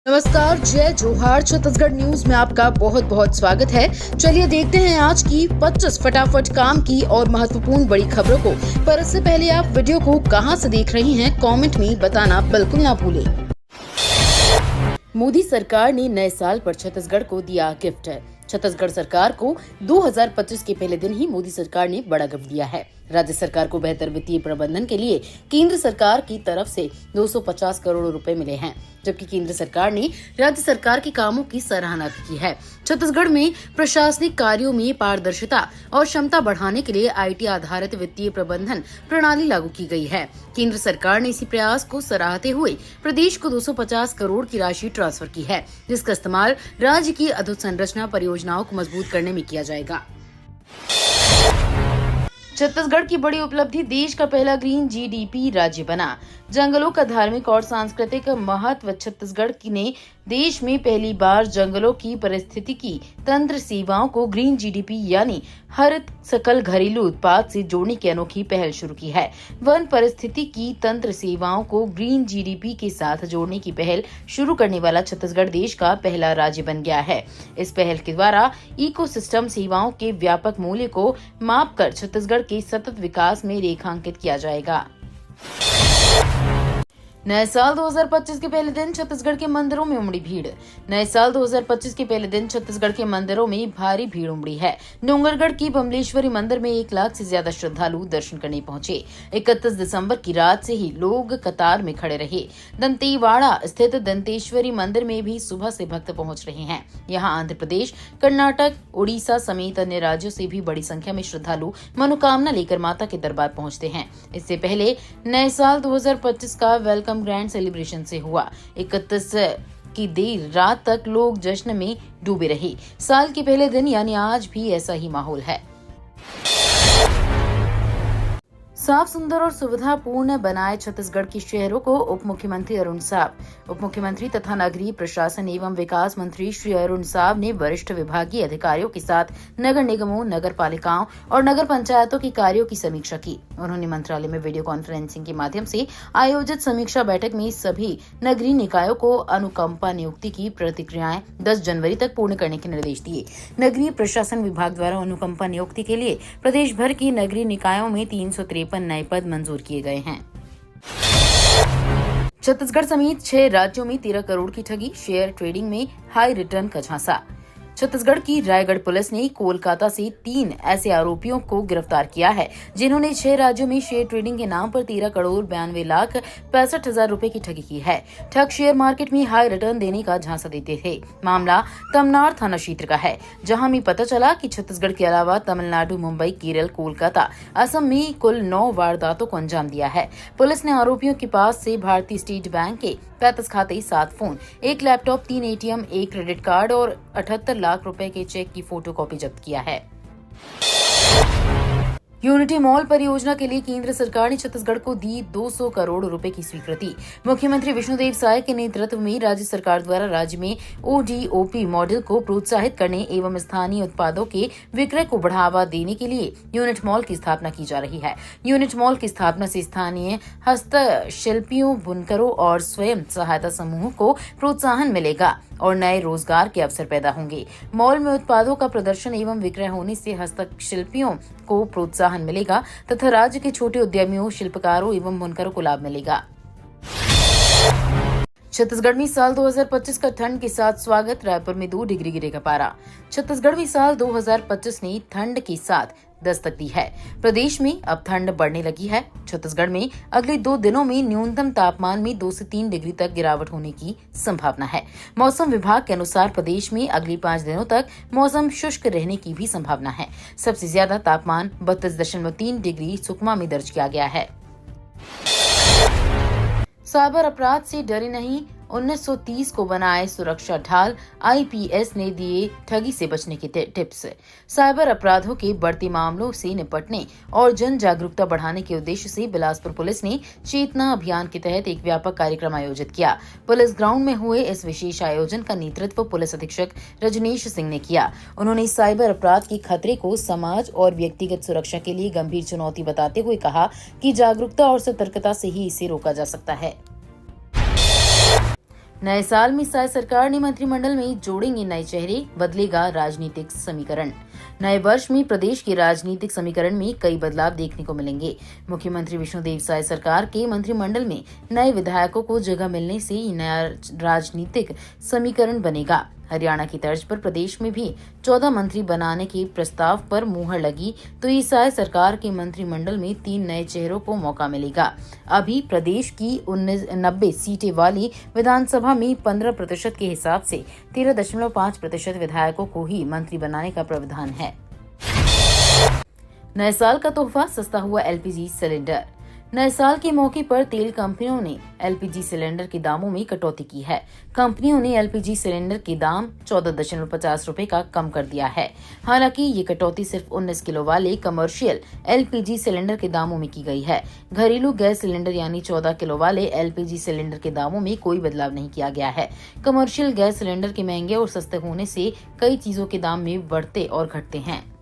नमस्कार, जय जोहार। छत्तीसगढ़ न्यूज में आपका बहुत बहुत स्वागत है। चलिए देखते हैं आज की 25 फटाफट काम की और महत्वपूर्ण बड़ी खबरों को। पर इससे पहले आप वीडियो को कहां से देख रही हैं, कमेंट में बताना बिल्कुल ना भूलें। मोदी सरकार ने नए साल पर छत्तीसगढ़ को दिया गिफ्ट। छत्तीसगढ़ सरकार को 2025 के पहले दिन ही मोदी सरकार ने बड़ा गिफ्ट दिया है। राज्य सरकार को बेहतर वित्तीय प्रबंधन के लिए केंद्र सरकार की तरफ से 250 करोड़ रुपए मिले हैं, जबकि केंद्र सरकार ने राज्य सरकार के कामों की सराहना की है। छत्तीसगढ़ में प्रशासनिक कार्यों में पारदर्शिता और क्षमता बढ़ाने के लिए आईटी आधारित वित्तीय प्रबंधन प्रणाली लागू की गई है। केंद्र सरकार ने इसी प्रयास को सराहते हुए प्रदेश को 250 करोड़ की राशि ट्रांसफर की है, जिसका इस्तेमाल राज्य की अधोसंरचना परियोजनाओं को मजबूत करने में किया जाएगा। छत्तीसगढ़ की बड़ी उपलब्धि, देश का पहला ग्रीन जीडीपी राज्य बना। जंगलों का धार्मिक और सांस्कृतिक महत्व। छत्तीसगढ़ ने देश में पहली बार जंगलों की पारिस्थितिकी तंत्र सेवाओं को ग्रीन जीडीपी यानी हरित सकल घरेलू उत्पाद से जोड़ने की अनोखी पहल शुरू की है। वन पारिस्थितिकी तंत्र सेवाओं को ग्रीन जीडीपी के साथ जोड़ने की पहल शुरू करने वाला छत्तीसगढ़ देश का पहला राज्य बन गया है। इस पहल के द्वारा इकोसिस्टम सेवाओं के व्यापक मूल्य को मापकर छत्तीसगढ़ के सतत विकास में रेखांकित किया जाएगा। नए साल 2025 के पहले दिन छत्तीसगढ़ के मंदिरों में उमड़ी भीड़। नए साल 2025 के पहले दिन छत्तीसगढ़ के मंदिरों में भारी भीड़ उमड़ी है। डोंगरगढ़ की बमलेश्वरी मंदिर में 1 लाख से ज्यादा श्रद्धालु दर्शन करने पहुंचे। 31 दिसंबर की रात से ही लोग कतार में खड़े रहे। दंतेवाड़ा स्थित दंतेश्वरी मंदिर में भी सुबह से भक्त पहुंच रहे हैं। यहाँ आंध्र प्रदेश, कर्नाटक, उड़ीसा समेत अन्य राज्यों से भी बड़ी संख्या में श्रद्धालु मनोकामना लेकर माता के दरबार पहुंचते हैं। इससे पहले नए साल 2025 का वेलकम ग्रैंड सेलिब्रेशन से हुआ। 31 की देर रात तक लोग जश्न में डूबे रहे। साल के पहले दिन यानी आज भी ऐसा ही माहौल है। साफ, सुंदर और सुविधापूर्ण बनाए छत्तीसगढ़ के शहरों को उप मुख्यमंत्री अरुण साव। उप मुख्यमंत्री तथा नगरीय प्रशासन एवं विकास मंत्री श्री अरुण साव ने वरिष्ठ विभागीय अधिकारियों के साथ नगर निगमों, नगर पालिकाओं और नगर पंचायतों के कार्यों की समीक्षा की। उन्होंने मंत्रालय में वीडियो कॉन्फ्रेंसिंग के माध्यम से आयोजित समीक्षा बैठक में सभी नगरीय निकायों को अनुकंपा नियुक्ति की प्रक्रियाएं 10 जनवरी तक पूर्ण करने के निर्देश दिए। नगरीय प्रशासन विभाग द्वारा अनुकंपा नियुक्ति के लिए प्रदेश भर की नगरीय निकायों में 353 नए पद मंजूर किए गए हैं। छत्तीसगढ़ समेत 6 राज्यों में 13 करोड़ की ठगी, शेयर ट्रेडिंग में हाई रिटर्न का झांसा। छत्तीसगढ़ की रायगढ़ पुलिस ने कोलकाता से 3 ऐसे आरोपियों को गिरफ्तार किया है, जिन्होंने 6 राज्यों में शेयर ट्रेडिंग के नाम पर 13 करोड़ 92 लाख 65 हजार रुपए की ठगी की है। ठग शेयर मार्केट में हाई रिटर्न देने का झांसा देते थे। मामला तमनार थाना क्षेत्र का है, जहां में पता चला कि छत्तीसगढ़ के अलावा तमिलनाडु, मुंबई, केरल, कोलकाता, असम में कुल 9 वारदातों को अंजाम दिया है। पुलिस ने आरोपियों के पास से भारतीय स्टेट बैंक के 35 खाते, 7 phone, 1 laptop, 3 ATM, 1 credit card और 78 लाख रुपए के चेक की फोटोकॉपी जब्त किया है। यूनिटी मॉल परियोजना के लिए केंद्र सरकार ने छत्तीसगढ़ को दी 200 करोड़ रुपए की स्वीकृति। मुख्यमंत्री विष्णुदेव साय के नेतृत्व में राज्य सरकार द्वारा राज्य में ओडीओपी मॉडल को प्रोत्साहित करने एवं स्थानीय उत्पादों के विक्रय को बढ़ावा देने के लिए यूनिट मॉल की स्थापना की जा रही है। यूनिट मॉल की स्थापना से स्थानीय हस्तशिल्पियों, बुनकरों और स्वयं सहायता समूहों को प्रोत्साहन मिलेगा और नए रोजगार के अवसर पैदा होंगे। मॉल में उत्पादों का प्रदर्शन एवं विक्रय होने से हस्तशिल्पियों को प्रोत्साहन मिलेगा तथा राज्य के छोटे उद्यमियों, शिल्पकारों एवं बुनकरों को लाभ मिलेगा। छत्तीसगढ़ में साल 2025 का ठंड के साथ स्वागत। रायपुर में 2 डिग्री गिरेगा पारा। छत्तीसगढ़ में साल 2025 ने ठंड के साथ दस्तक दी है। प्रदेश में अब ठंड बढ़ने लगी है। छत्तीसगढ़ में अगले 2 दिनों में न्यूनतम तापमान में 2 से 3 डिग्री तक गिरावट होने की संभावना है। मौसम विभाग के अनुसार प्रदेश में अगले 5 दिनों तक मौसम शुष्क रहने की भी संभावना है। सबसे ज्यादा तापमान 32.3 डिग्री सुकमा में दर्ज किया गया है। साइबर अपराध से डरे नहीं, 1930 को बनाए सुरक्षा ढाल। आईपीएस ने दिए ठगी से बचने के टिप्स। साइबर अपराधों के बढ़ते मामलों से निपटने और जन जागरूकता बढ़ाने के उद्देश्य से बिलासपुर पुलिस ने चेतना अभियान के तहत एक व्यापक कार्यक्रम आयोजित किया। पुलिस ग्राउंड में हुए इस विशेष आयोजन का नेतृत्व पुलिस अधीक्षक रजनीश सिंह ने किया। उन्होंने साइबर अपराध के खतरे को समाज और व्यक्तिगत सुरक्षा के लिए गंभीर चुनौती बताते हुए कहा कि जागरूकता और सतर्कता से ही इसे रोका जा सकता है। नए साल में साय सरकार ने मंत्रिमंडल में जोड़ेंगे नए चेहरे, बदलेगा राजनीतिक समीकरण। नए वर्ष में प्रदेश के राजनीतिक समीकरण में कई बदलाव देखने को मिलेंगे। मुख्यमंत्री विष्णुदेव साय सरकार के मंत्रिमंडल में नए विधायकों को जगह मिलने से नया राजनीतिक समीकरण बनेगा। हरियाणा की तर्ज पर प्रदेश में भी 14 मंत्री बनाने के प्रस्ताव पर मुहर लगी तो इस साय सरकार के मंत्रिमंडल में 3 नए चेहरों को मौका मिलेगा। अभी प्रदेश की 90 सीटें वाली विधानसभा में 15% के हिसाब से 13.5% विधायकों को ही मंत्री बनाने का प्रावधान है। नए साल का तोहफा, सस्ता हुआ एलपीजी सिलेंडर। नए साल के मौके पर तेल कंपनियों ने एलपीजी सिलेंडर के दामों में कटौती की है। कंपनियों ने एलपीजी सिलेंडर के दाम 14.50 रुपए का कम कर दिया है। हालांकि ये कटौती सिर्फ 19 किलो वाले कमर्शियल एलपीजी सिलेंडर के दामों में की गई है। घरेलू गैस सिलेंडर यानी 14 किलो वाले एलपीजी सिलेंडर के दामों में कोई बदलाव नहीं किया गया है। कमर्शियल गैस सिलेंडर के महंगे और सस्ते होने से कई चीजों के दाम में बढ़ते और घटते हैं।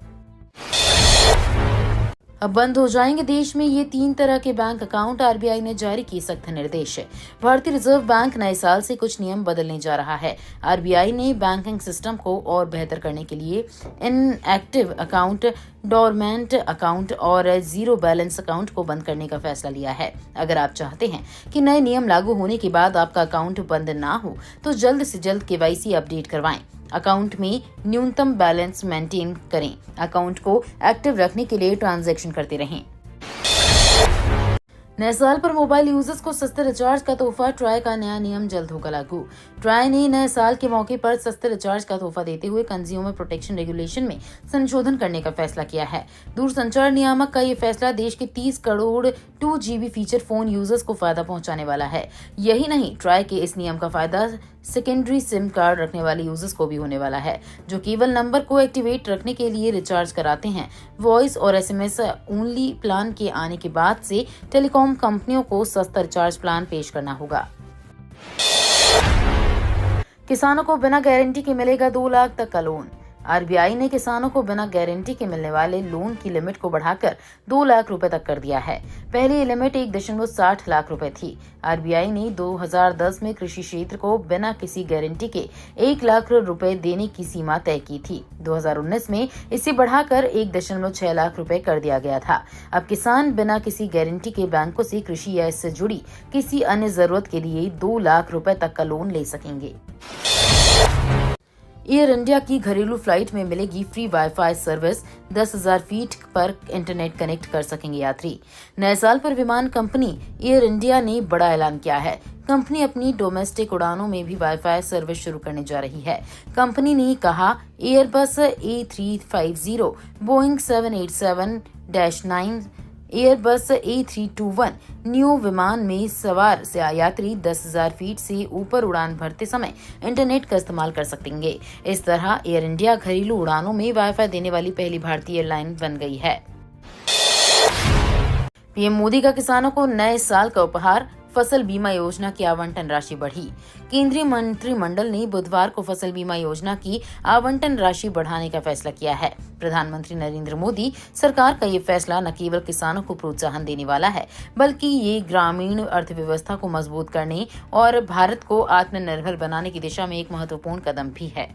अब बंद हो जाएंगे देश में ये 3 तरह के बैंक अकाउंट, आरबीआई ने जारी किए सख्त निर्देश। भारतीय रिजर्व बैंक नए साल से कुछ नियम बदलने जा रहा है। आरबीआई ने बैंकिंग सिस्टम को और बेहतर करने के लिए इनएक्टिव अकाउंट, डोरमेंट अकाउंट और जीरो बैलेंस अकाउंट को बंद करने का फैसला लिया है। अगर आप चाहते हैं कि नए नियम लागू होने के बाद आपका अकाउंट बंद ना हो तो जल्द से जल्द केवाईसी अपडेट करवाएं। अकाउंट में न्यूनतम बैलेंस मेंटेन करें। अकाउंट को एक्टिव रखने के लिए ट्रांजैक्शन करते रहें। नए साल पर मोबाइल यूजर्स को सस्ते रिचार्ज का तोहफा, ट्राई का नया नियम जल्द होगा लागू। ट्राई ने नए साल के मौके पर सस्ते रिचार्ज का तोहफा देते हुए कंज्यूमर प्रोटेक्शन रेगुलेशन में संशोधन करने का फैसला किया है। दूरसंचार नियामक का ये फैसला देश के 30 crore 2GB feature phone users को फायदा पहुंचाने वाला है। यही नहीं, ट्राई के इस नियम का फायदा सेकेंडरी सिम कार्ड रखने वाले यूजर्स को भी होने वाला है, जो केवल नंबर को एक्टिवेट रखने के लिए रिचार्ज कराते हैं। वॉइस और एसएमएस ओनली प्लान के आने के बाद से टेलीकॉम कंपनियों को सस्ता रिचार्ज प्लान पेश करना होगा। किसानों को बिना गारंटी के मिलेगा 2 लाख तक का लोन। आरबीआई ने किसानों को बिना गारंटी के मिलने वाले लोन की लिमिट को बढ़ाकर 2 लाख रुपए तक कर दिया है। पहले ये लिमिट 1.60 लाख रुपए थी। आरबीआई ने 2010 में कृषि क्षेत्र को बिना किसी गारंटी के 1 लाख रुपए देने की सीमा तय की थी। 2019 में इसे बढ़ाकर 1.6 लाख रुपए कर दिया गया था। अब किसान बिना किसी गारंटी के बैंकों से कृषि या इससे जुड़ी किसी अन्य जरूरत के लिए 2 लाख रुपए तक का लोन ले सकेंगे। एयर इंडिया की घरेलू फ्लाइट में मिलेगी फ्री वाईफाई सर्विस। 10,000 फीट पर इंटरनेट कनेक्ट कर सकेंगे यात्री। नए साल पर विमान कंपनी एयर इंडिया ने बड़ा ऐलान किया है। कंपनी अपनी डोमेस्टिक उड़ानों में भी वाईफाई सर्विस शुरू करने जा रही है। कंपनी ने कहा, Airbus A350, Boeing 787-9, Airbus A321 new विमान में सवार यात्री 10,000 फीट से ऊपर उड़ान भरते समय इंटरनेट का इस्तेमाल कर सकेंगे। इस तरह एयर इंडिया घरेलू उड़ानों में वाईफाई देने वाली पहली भारतीय एयरलाइन बन गई है। पीएम मोदी का किसानों को नए साल का उपहार, फसल बीमा योजना की आवंटन राशि बढ़ी। केंद्रीय मंत्रिमंडल ने बुधवार को फसल बीमा योजना की आवंटन राशि बढ़ाने का फैसला किया है। प्रधानमंत्री नरेंद्र मोदी सरकार का ये फैसला न केवल किसानों को प्रोत्साहन देने वाला है, बल्कि ये ग्रामीण अर्थव्यवस्था को मजबूत करने और भारत को आत्मनिर्भर बनाने की दिशा में एक महत्वपूर्ण कदम भी है।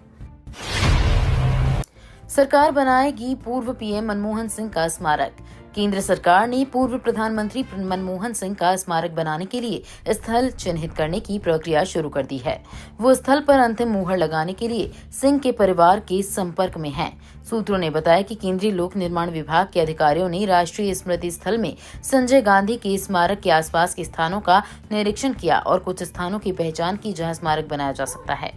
सरकार बनाएगी पूर्व पीएम मनमोहन सिंह का स्मारक। केंद्र सरकार ने पूर्व प्रधानमंत्री मनमोहन सिंह का स्मारक बनाने के लिए स्थल चिन्हित करने की प्रक्रिया शुरू कर दी है। वो स्थल पर अंतिम मुहर लगाने के लिए सिंह के परिवार के संपर्क में हैं। सूत्रों ने बताया कि केंद्रीय लोक निर्माण विभाग के अधिकारियों ने राष्ट्रीय स्मृति स्थल में संजय गांधी के स्मारक के आसपास के स्थानों का निरीक्षण किया और कुछ स्थानों की पहचान की जहां स्मारक बनाया जा सकता है।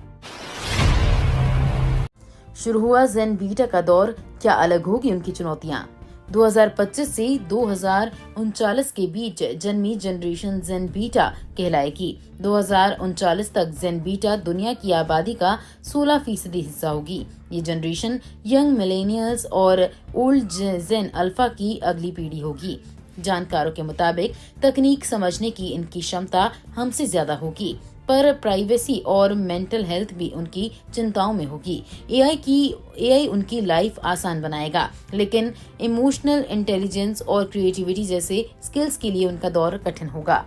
शुरू हुआ जेन बीटा का दौर, क्या अलग होगी उनकी चुनौतियां। 2025 से 2039 के बीच जन्मी जनरेशन जेन बीटा कहलाएगी। 2039 तक जेन बीटा दुनिया की आबादी का 16% हिस्सा होगी। ये जनरेशन यंग मिलेनियल्स और ओल्ड जेन अल्फा की अगली पीढ़ी होगी। जानकारों के मुताबिक तकनीक समझने की इनकी क्षमता हमसे ज्यादा होगी, पर प्राइवेसी और मेंटल हेल्थ भी उनकी चिंताओं में होगी। एआई उनकी लाइफ आसान बनाएगा, लेकिन इमोशनल इंटेलिजेंस और क्रिएटिविटी जैसे स्किल्स के लिए उनका दौर कठिन होगा।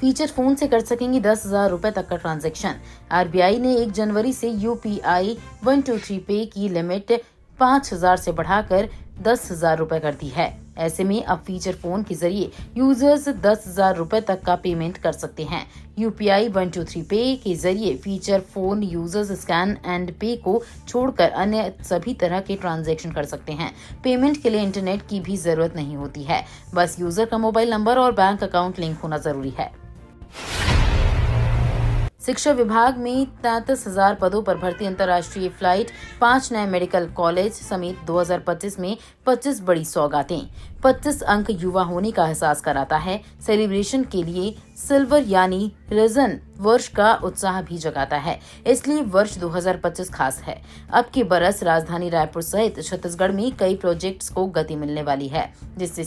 फीचर फोन से कर सकेंगी 10,000 रुपए तक का ट्रांजैक्शन। आरबीआई ने 1 जनवरी से यूपीआई 123 पे की लिमिट 5,000 से बढ़ाकर 10,000 रुपए कर दी है। ऐसे में अब फीचर फोन के जरिए यूजर्स 10,000 रुपए तक का पेमेंट कर सकते हैं। यूपीआई 123 पे के जरिए feature phone users scan and पे को छोड़कर अन्य सभी तरह के ट्रांजैक्शन कर सकते हैं। पेमेंट के लिए इंटरनेट की भी जरूरत नहीं होती है, बस यूजर का मोबाइल नंबर और बैंक अकाउंट लिंक होना जरूरी है। शिक्षा विभाग में 33,000 पदों पर भर्ती, अंतर्राष्ट्रीय फ्लाइट, 5 नए मेडिकल कॉलेज समेत 2025 में 25 बड़ी सौगातें। 25 अंक युवा होने का एहसास कराता है। सेलिब्रेशन के लिए सिल्वर यानी रिजन वर्ष का उत्साह भी जगाता है, इसलिए वर्ष 2025 खास है। अब के बरस राजधानी रायपुर सहित छत्तीसगढ़ में कई प्रोजेक्ट्स को गति मिलने वाली है, जिससे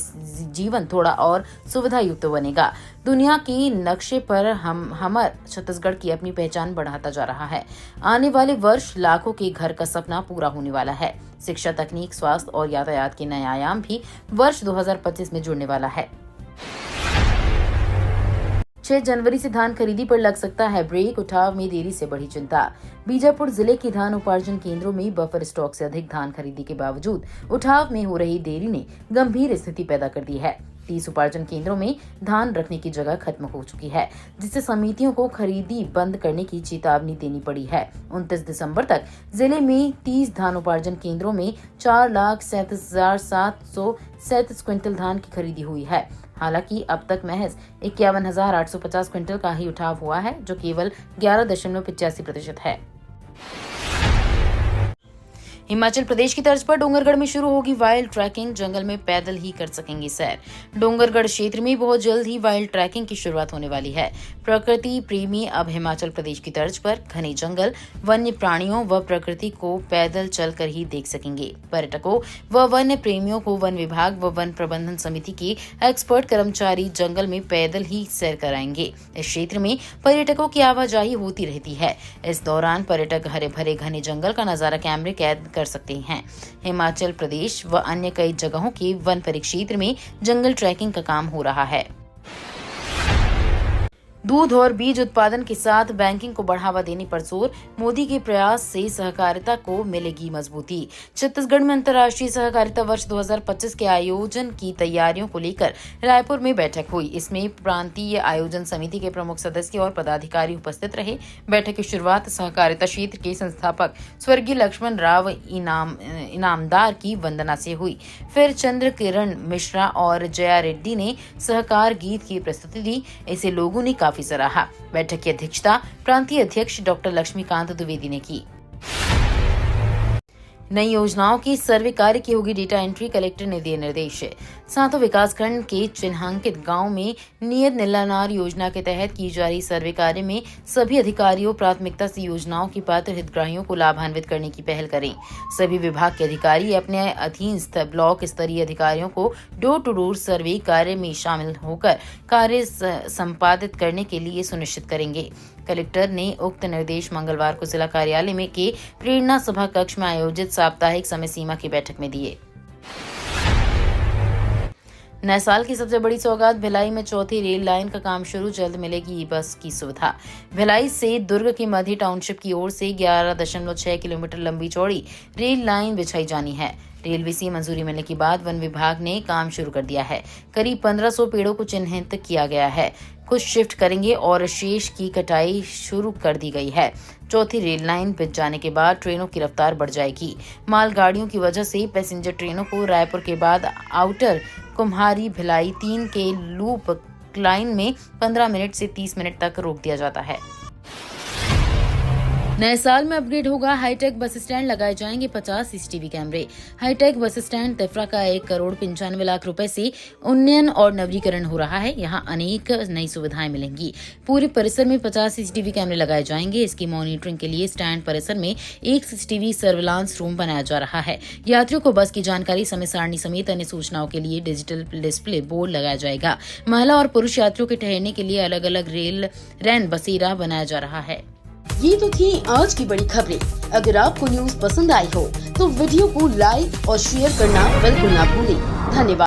जीवन थोड़ा और सुविधा युक्त बनेगा। दुनिया के नक्शे पर हमर छत्तीसगढ़ की अपनी पहचान बढ़ाता जा रहा है। आने वाले वर्ष लाखों के घर का सपना पूरा होने वाला है। शिक्षा, तकनीक, स्वास्थ्य और यातायात के नए आयाम भी वर्ष 2025 में जुड़ने वाला है। 6 जनवरी से धान खरीदी पर लग सकता है ब्रेक, उठाव में देरी से बढ़ी चिंता। बीजापुर जिले के धान उपार्जन केंद्रों में बफर स्टॉक से अधिक धान खरीदी के बावजूद उठाव में हो रही देरी ने गंभीर स्थिति पैदा कर दी है। 30 उपार्जन केंद्रों में धान रखने की जगह खत्म हो चुकी है, जिससे समितियों को खरीदी बंद करने की चेतावनी देनी पड़ी है। 29 दिसंबर तक जिले में 30 धान उपार्जन केंद्रों में 4,37,737 क्विंटल धान की खरीदी हुई है। हालांकि अब तक महज 51,850 क्विंटल का ही उठाव हुआ है, जो केवल 11.85% है। हिमाचल प्रदेश की तर्ज पर डोंगरगढ़ में शुरू होगी वाइल्ड ट्रैकिंग, जंगल में पैदल ही कर सकेंगे सैर। डोंगरगढ़ क्षेत्र में बहुत जल्द ही वाइल्ड ट्रैकिंग की शुरुआत होने वाली है। प्रकृति प्रेमी अब हिमाचल प्रदेश की तर्ज पर घने जंगल, वन्य प्राणियों व प्रकृति को पैदल चलकर ही देख सकेंगे। पर्यटकों व वन्य प्रेमियों को वन विभाग व वन प्रबंधन समिति के एक्सपर्ट कर्मचारी जंगल में पैदल ही सैर कराएंगे। इस क्षेत्र में पर्यटकों की आवाजाही होती रहती है। इस दौरान पर्यटक हरे भरे घने जंगल का नजारा कैमरे कैद कर सकते हैं। हिमाचल प्रदेश व अन्य कई जगहों के वन परिक्षेत्र में जंगल ट्रैकिंग का काम हो रहा है। दूध और बीज उत्पादन के साथ बैंकिंग को बढ़ावा देने पर जोर, मोदी के प्रयास से सहकारिता को मिलेगी मजबूती। छत्तीसगढ़ में अंतर्राष्ट्रीय सहकारिता वर्ष 2025 के आयोजन की तैयारियों को लेकर रायपुर में बैठक हुई। इसमें प्रांतीय आयोजन समिति के प्रमुख सदस्य और पदाधिकारी उपस्थित रहे। बैठक की शुरुआत सहकारिता क्षेत्र के संस्थापक स्वर्गीय लक्ष्मण राव इनामदार की वंदना से हुई। फिर चंद्र किरण मिश्रा और जया रेड्डी ने सहकार गीत की प्रस्तुति दी। इसे लोगों ने काफी सराहा। बैठक की अध्यक्षता प्रांतीय अध्यक्ष डॉक्टर लक्ष्मीकांत द्विवेदी ने की। नई योजनाओं की सर्वे कार्य की होगी डेटा एंट्री, कलेक्टर ने दिए निर्देश। सातों विकासखंड के चिन्हांकित गांव में नियत नीलानार योजना के तहत की जा रही सर्वे कार्य में सभी अधिकारियों प्राथमिकता से योजनाओं की पात्र हितग्राहियों को लाभान्वित करने की पहल करें। सभी विभाग के अधिकारी अपने अधीनस्थ ब्लॉक स्तरीय अधिकारियों को डोर टू डोर सर्वे कार्य में शामिल होकर कार्य संपादित करने के लिए सुनिश्चित करेंगे। कलेक्टर ने उक्त निर्देश मंगलवार को जिला कार्यालय में के प्रेरणा सभा कक्ष में आयोजित साप्ताहिक समय सीमा की बैठक में दिए। नए साल की सबसे बड़ी सौगात, भिलाई में चौथी रेल लाइन का काम शुरू, जल्द मिलेगी ई बस की सुविधा। भिलाई से दुर्ग के मध्य टाउनशिप की ओर से 11.6 किलोमीटर लंबी चौड़ी रेल लाइन बिछाई जानी है। रेलवे से मंजूरी मिलने के बाद वन विभाग ने काम शुरू कर दिया है। करीब 1500 पेड़ों को चिन्हित किया गया है। कुछ शिफ्ट करेंगे और शेष की कटाई शुरू कर दी गई है। चौथी रेल लाइन बिछ जाने के बाद ट्रेनों की रफ्तार बढ़ जाएगी। मालगाड़ियों की वजह से पैसेंजर ट्रेनों को रायपुर के बाद आउटर कुम्हारी भिलाई 3 के लूप लाइन में 15 मिनट से 30 मिनट तक रोक दिया जाता है। नए साल में अपग्रेड होगा हाईटेक बस स्टैंड, लगाए जाएंगे 50 सीसीटीवी कैमरे। हाईटेक बस स्टैंड तिफरा का 1,95,00,000 रुपए से उन्नयन और नवीकरण हो रहा है। यहां अनेक नई सुविधाएं मिलेंगी। पूरे परिसर में 50 सीसीटीवी कैमरे लगाए जाएंगे। इसकी मॉनिटरिंग के लिए स्टैंड परिसर में एक सीसीटीवी सर्विलांस रूम बनाया जा रहा है। यात्रियों को बस की जानकारी, समय सारणी समेत अन्य सूचनाओं के लिए डिजिटल डिस्प्ले बोर्ड लगाया जाएगा। महिला और पुरुष यात्रियों के ठहरने के लिए अलग अलग रेल रैन बसेरा बनाया जा रहा है। ये तो थी आज की बड़ी खबरें। अगर आपको न्यूज पसंद आई हो तो वीडियो को लाइक और शेयर करना बिल्कुल ना भूलें। धन्यवाद।